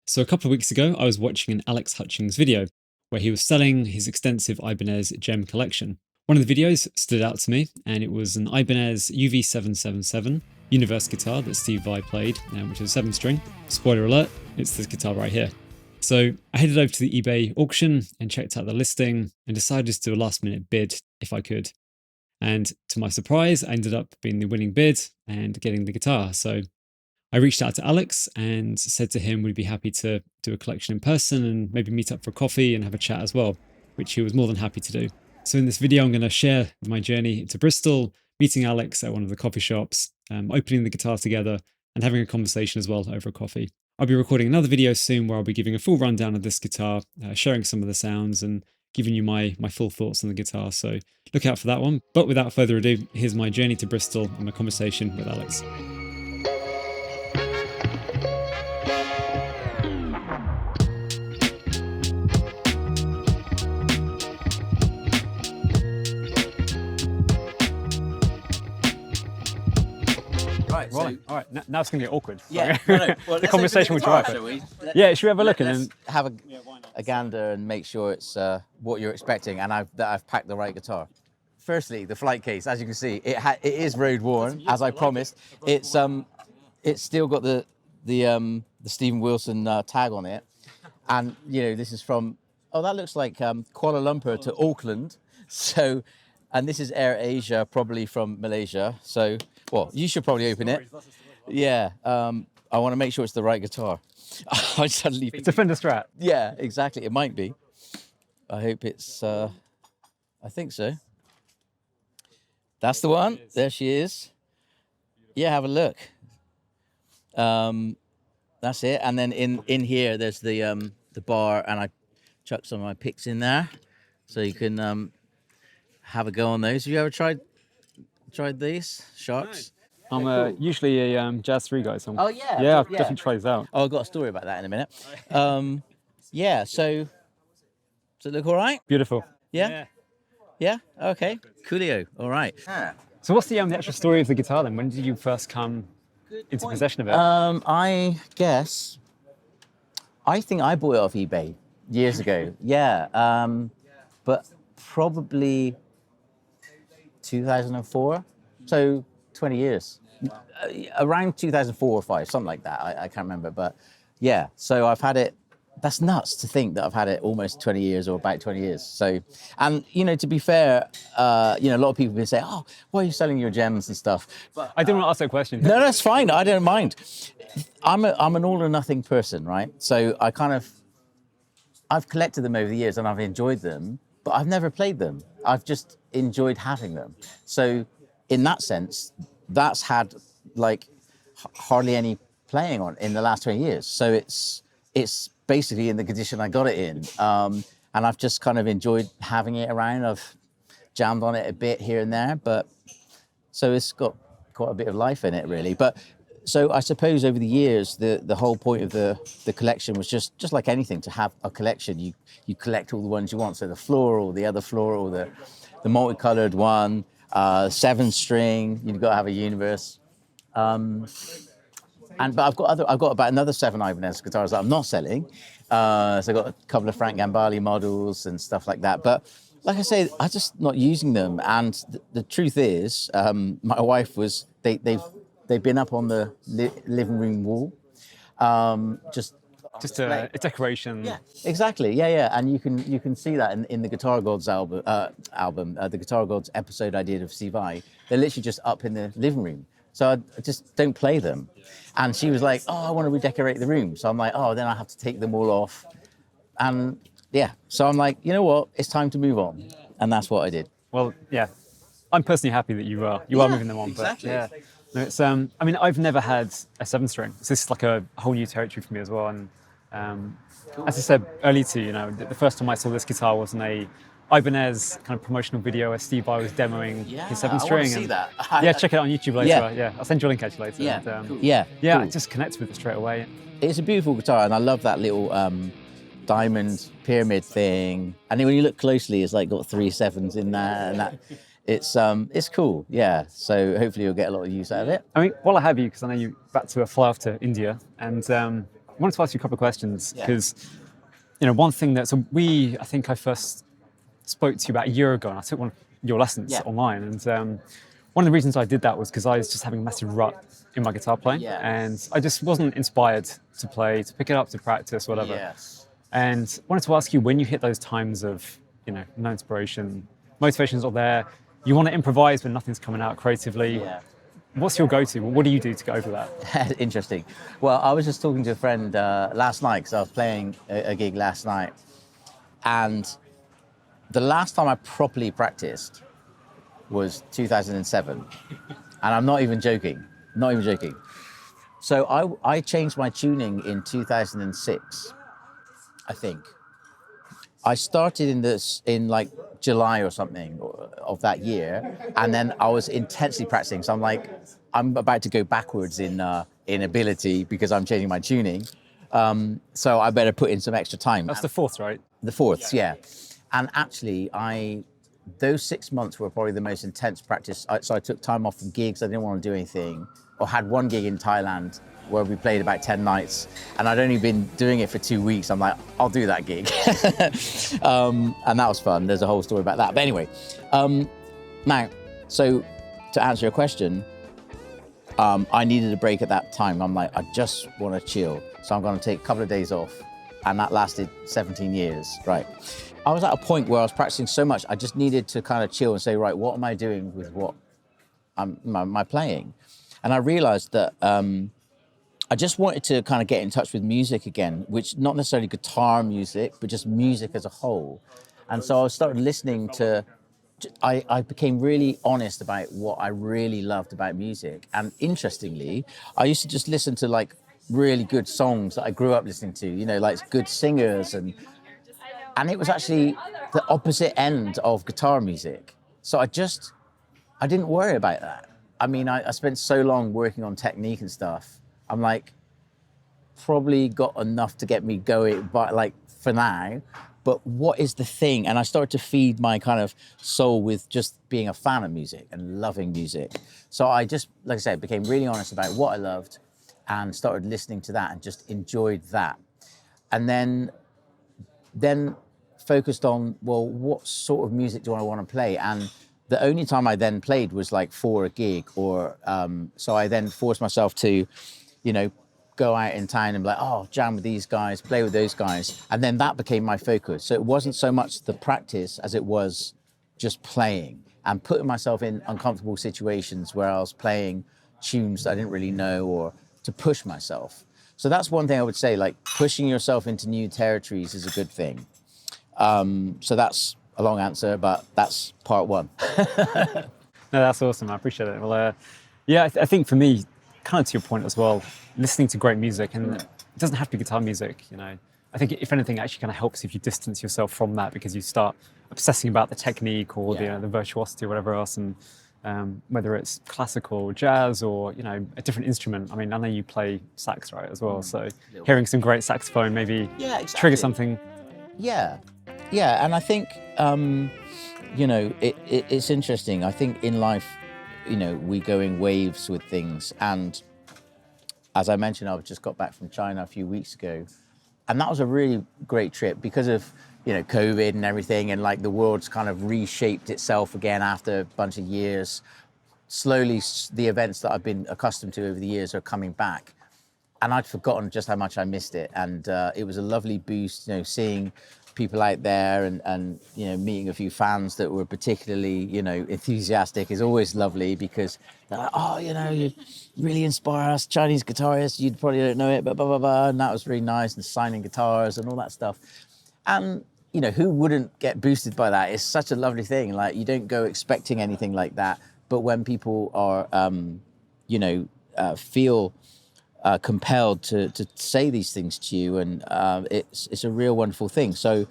So a couple of weeks ago, I was watching an Alex Hutchings video where he was selling his extensive Ibanez gem collection. One of the videos stood out to me, and it was an Ibanez UV777 universe guitar that Steve Vai played, which is a 7-string. Spoiler alert, it's this guitar right here. So I headed over to the eBay auction and checked out the listing and decided to do a last-minute bid if I could. And to my surprise, I ended up being the winning bid and getting the guitar. So I reached out to Alex and said to him we'd be happy to do a collection in person and maybe meet up for coffee and have a chat as well, which he was more than happy to do. So in this video, I'm going to share my journey to Bristol, meeting Alex at one of the coffee shops, opening the guitar together and having a conversation as well over a coffee. I'll be recording another video soon where I'll be giving a full rundown of this guitar, sharing some of the sounds and giving you my full thoughts on the guitar. So look out for that one. But without further ado, here's my journey to Bristol and my conversation with Alex. Right, so, All right. Now it's going to get awkward. yeah, no. Well, The conversation will try, drive it. shall we? Yeah, should we have a look and Let's then? have a gander and make sure it's what you're expecting, and that I've packed the right guitar. Firstly, the flight case, as you can see, it is road worn, as I promised. It's still got the Stephen Wilson tag on it, and this is from that looks like Kuala Lumpur to Auckland, so. And this is Air Asia, probably from Malaysia. So, well, you should probably open it. Yeah, I want to make sure it's the right guitar. I suddenly. It's a Fender Strat. Yeah, exactly. It might be. I hope it's. I think so. That's the one. There she is. Yeah, have a look. That's it. And then in here, there's the bar, and I chucked some of my picks in there, so you can. Have a go on those. Have you ever tried these Sharks? I'm usually a Jazz 3 guy. So Oh yeah. yeah, I'll definitely try this out. Oh, I've got a story about that in a minute. Yeah. So does it look all right? Beautiful. Yeah. Yeah. Okay. Coolio. All right. So what's the actual story of the guitar then? When did you first come into possession of it? I guess. I think I bought it off eBay years ago. Yeah. But probably 2004, so 20 years, around 2004 or 5, something like that. I can't remember, but yeah. So I've had it. That's nuts to think that I've had it almost 20 years or about 20 years. So, and to be fair, a lot of people can say, "Oh, why are you selling your gems and stuff?" But I didn't want to ask that question. No, that's fine. I don't mind. I'm an all or nothing person, right? So I've collected them over the years and I've enjoyed them, but I've never played them. I've just enjoyed having them. So in that sense, that's had like hardly any playing on in the last 20 years. So it's basically in the condition I got it in. And I've just kind of enjoyed having it around. I've jammed on it a bit here and there, but so it's got quite a bit of life in it really. But so I suppose over the years, the whole point of the collection was just like anything, to have a collection. You collect all the ones you want. So the floral, the other floral, the multicolored one, 7-string. You've got to have a universe. But I've got about another 7 Ibanez guitars that I'm not selling. So I've got a couple of Frank Gambale models and stuff like that. But like I say, I'm just not using them. And the truth is, my wife was they've been up on the living room wall, just a decoration. Yeah, exactly. Yeah, and you can see that in the Guitar Gods album, the Guitar Gods episode I did of Steve Vai. They're literally just up in the living room, so I just don't play them. And she was like, "Oh, I want to redecorate the room," so I'm like, "Oh, then I have to take them all off," and yeah, so I'm like, you know what, it's time to move on, and that's what I did. Well, yeah, I'm personally happy that you are moving them on. Exactly. But yeah, no, it's I mean, I've never had a 7-string, so this is like a whole new territory for me as well. And as I said earlier to you, the first time I saw this guitar was in a Ibanez kind of promotional video where Steve Vai was demoing his 7-string. I want to see that. Yeah, check it out on YouTube later. Yeah. Yeah, I'll send you a link actually later. Yeah, And, cool. yeah, cool. I just connected with it straight away. It's a beautiful guitar, and I love that little diamond pyramid thing. And then when you look closely, it's like got 3 7s in there, and that it's cool. Yeah. So hopefully you'll get a lot of use out of it. I mean, while I have you, because I know you're about to fly off to India, and wanted to ask you a couple of questions Yeah. because, one thing that, I think I first spoke to you about a year ago and I took one of your lessons Yeah. online. And one of the reasons I did that was because I was just having a massive rut in my guitar playing. Yeah. And I just wasn't inspired to play, to pick it up, to practice, whatever. Yes. And wanted to ask you, when you hit those times of, no inspiration, motivation's not there, you want to improvise but nothing's coming out creatively. Yeah. What's your go-to? What do you do to get over that? Interesting. Well, I was just talking to a friend last night because I was playing a gig last night, and the last time I properly practiced was 2007, and I'm not even joking. Not even joking. So I changed my tuning in 2006, I think. I started in like July or something of that year, and then I was intensely practicing. So I'm about to go backwards in ability because I'm changing my tuning. So I better put in some extra time. That's the fourth, right? The fourths, yeah. And actually, those 6 months were probably the most intense practice. So I took time off from gigs. I didn't want to do anything, or had one gig in Thailand where we played about 10 nights, and I'd only been doing it for 2 weeks. I'm like, I'll do that gig. And that was fun. There's a whole story about that. But anyway, now, so to answer your question, I needed a break at that time. I'm like, I just want to chill. So I'm going to take a couple of days off. And that lasted 17 years, right? I was at a point where I was practicing so much, I just needed to kind of chill and say, right, what am I doing with what my playing? And I realized that I just wanted to kind of get in touch with music again, which not necessarily guitar music, but just music as a whole. And so I started listening to, I became really honest about what I really loved about music. And interestingly, I used to just listen to like really good songs that I grew up listening to, like good singers. And it was actually the opposite end of guitar music. So I didn't worry about that. I mean, I spent so long working on technique and stuff. I'm like, probably got enough to get me going, but like for now, but what is the thing? And I started to feed my kind of soul with just being a fan of music and loving music. So I just, like I said, became really honest about what I loved and started listening to that and just enjoyed that. And then focused on, well, what sort of music do I want to play? And the only time I then played was like for a gig, or so I then forced myself to, go out in town and be like, oh, jam with these guys, play with those guys. And then that became my focus. So it wasn't so much the practice as it was just playing and putting myself in uncomfortable situations where I was playing tunes that I didn't really know, or to push myself. So that's one thing I would say, like pushing yourself into new territories is a good thing. So that's a long answer, but that's part one. No, that's awesome. I appreciate it. Well, yeah, I think for me, kind of to your point as well, listening to great music, and it doesn't have to be guitar music, I think if anything, it actually kind of helps if you distance yourself from that, because you start obsessing about the technique or the virtuosity or whatever else, and whether it's classical, jazz, or a different instrument. I mean, I know you play sax, right, as well. So hearing some great saxophone maybe trigger something. Yeah, and I think it's interesting. I think in life, we go in waves with things, and as I mentioned, I've just got back from China a few weeks ago, and that was a really great trip because of COVID and everything, and like the world's kind of reshaped itself again after a bunch of years. Slowly, the events that I've been accustomed to over the years are coming back, and I'd forgotten just how much I missed it. And it was a lovely boost, seeing people out there and meeting a few fans that were particularly enthusiastic is always lovely, because they're like, oh, you really inspire us, Chinese guitarists, you probably don't know it, but blah blah blah. And that was really nice, and signing guitars and all that stuff. And who wouldn't get boosted by that? It's such a lovely thing. Like, you don't go expecting anything like that, but when people are feel compelled to say these things to you, and it's a real wonderful thing. So,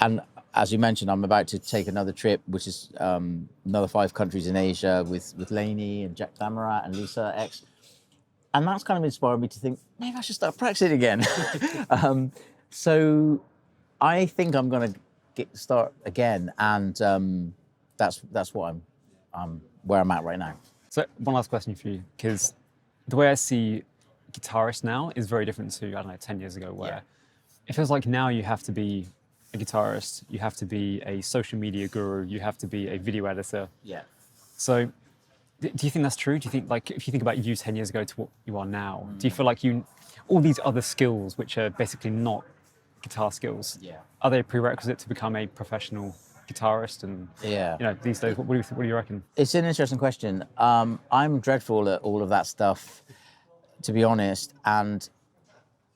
and as you mentioned, I'm about to take another trip, which is another 5 countries in Asia with Lainey and Jack Damarat and Lisa X, and that's kind of inspired me to think maybe I should start practicing again. So I think I'm going to start again, and that's what I'm where I'm at right now. So one last question for you, because the way I see guitarist now is very different to, I don't know, 10 years ago, where Yeah. it feels like now you have to be a guitarist, you have to be a social media guru, you have to be a video editor. Yeah. So do you think that's true? Do you think, like, if you think about you 10 years ago to what you are now, do you feel like all these other skills, which are basically not guitar skills, Yeah. are they a prerequisite to become a professional guitarist? And, Yeah. these days, what do you reckon? It's an interesting question. I'm dreadful at all of that stuff, to be honest. And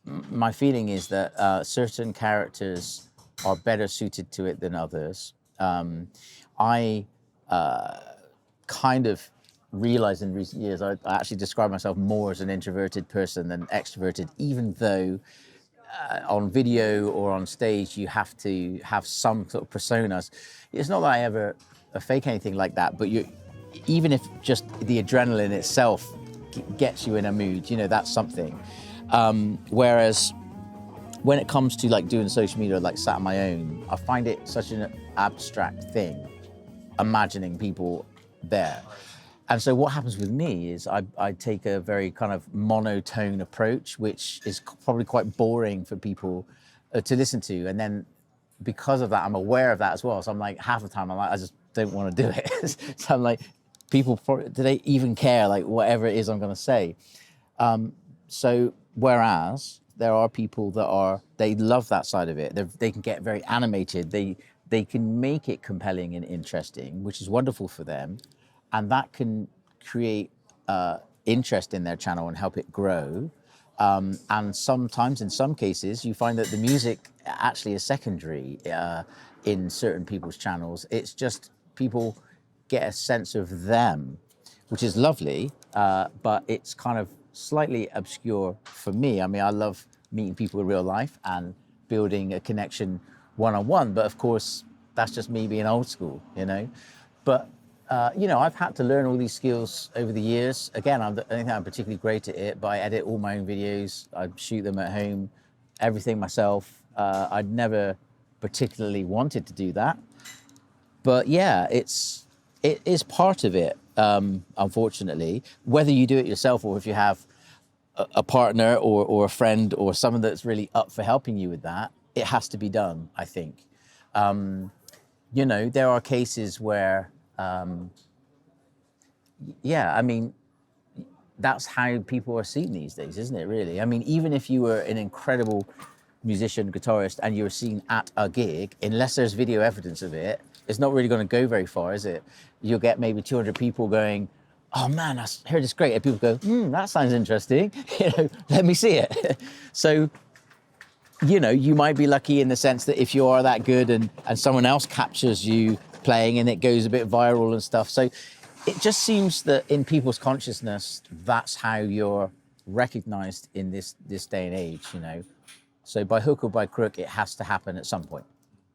my feeling is that certain characters are better suited to it than others. I kind of realized in recent years, I actually describe myself more as an introverted person than extroverted, even though on video or on stage, you have to have some sort of personas. It's not that I ever fake anything like that, but even if just the adrenaline itself gets you in a mood, that's something. Whereas when it comes to like doing social media, like sat on my own, I find it such an abstract thing, imagining people there. And so what happens with me is I take a very kind of monotone approach, which is probably quite boring for people to listen to. And then because of that, I'm aware of that as well. So I'm like, half the time I'm like, I just don't want to do it. So I'm like, do they even care, like whatever it is I'm going to say? So whereas there are people they love that side of it. They can get very animated. They can make it compelling and interesting, which is wonderful for them. And that can create interest in their channel and help it grow. And sometimes, in some cases, you find that the music actually is secondary in certain people's channels. It's just people get a sense of them, which is lovely, but it's kind of slightly obscure for me. I mean, I love meeting people in real life and building a connection one-on-one, but of course, that's just me being old school, But I've had to learn all these skills over the years. Again, I don't think I'm particularly great at it, but I edit all my own videos. I shoot them at home, everything myself. I'd never particularly wanted to do that. But yeah, it is part of it, unfortunately. Whether you do it yourself or if you have a partner or a friend or someone that's really up for helping you with that, it has to be done, I think. There are cases where I mean, that's how people are seen these days, isn't it, really? I mean, even if you were an incredible musician, guitarist, and you were seen at a gig, unless there's video evidence of it, it's not really going to go very far, is it? You'll get maybe 200 people going, oh man, I heard it's great. And people go, that sounds interesting. Let me see it. So, you might be lucky in the sense that if you are that good and someone else captures you playing and it goes a bit viral and stuff. So it just seems that in people's consciousness, that's how you're recognized in this day and age, So by hook or by crook, it has to happen at some point,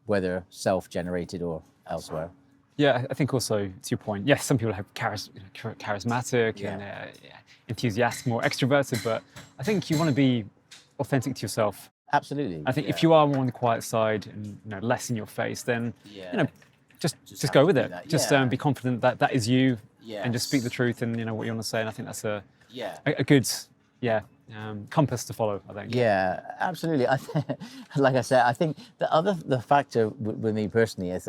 whether self-generated or elsewhere. Yeah, I think also, to your point, yes, some people have charismatic and enthusiastic, more extroverted, but I think you want to be authentic to yourself. Absolutely. I think if you are more on the quiet side and less in your face, then just go with it. Just be confident that that is you, and just speak the truth and what you want to say. And I think that's a good compass to follow, I think. Yeah, absolutely. Like I said, I think the factor with me personally is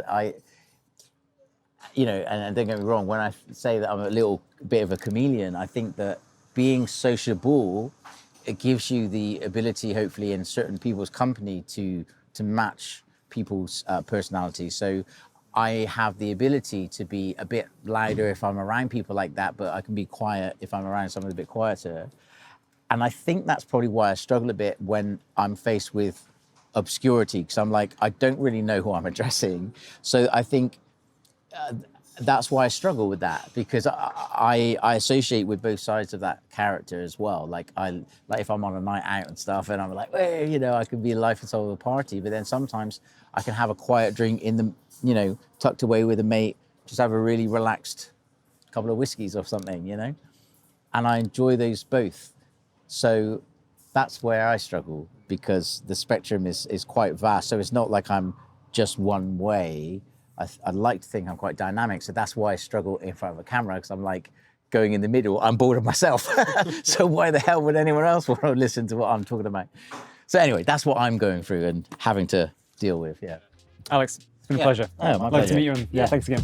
and don't get me wrong, when I say that I'm a little bit of a chameleon, I think that being sociable, it gives you the ability, hopefully, in certain people's company to match people's personalities. So I have the ability to be a bit louder if I'm around people like that, but I can be quiet if I'm around someone a bit quieter. And I think that's probably why I struggle a bit when I'm faced with obscurity, because I'm like, I don't really know who I'm addressing. So I think that's why I struggle with that, because I associate with both sides of that character as well. Like if I'm on a night out and stuff, and I'm like, hey, I could be the life and soul of the party, but then sometimes I can have a quiet drink in the, tucked away with a mate, just have a really relaxed couple of whiskeys or something, and I enjoy those both. So that's where I struggle, because the spectrum is quite vast. So it's not like I'm just one way. I'd like to think I'm quite dynamic. So that's why I struggle in front of a camera, because I'm like, going in the middle, I'm bored of myself. So why the hell would anyone else want to listen to what I'm talking about? So anyway, that's what I'm going through and having to deal with. Yeah. Alex, it's been a pleasure. Oh, my Love pleasure. to meet you. And thanks again.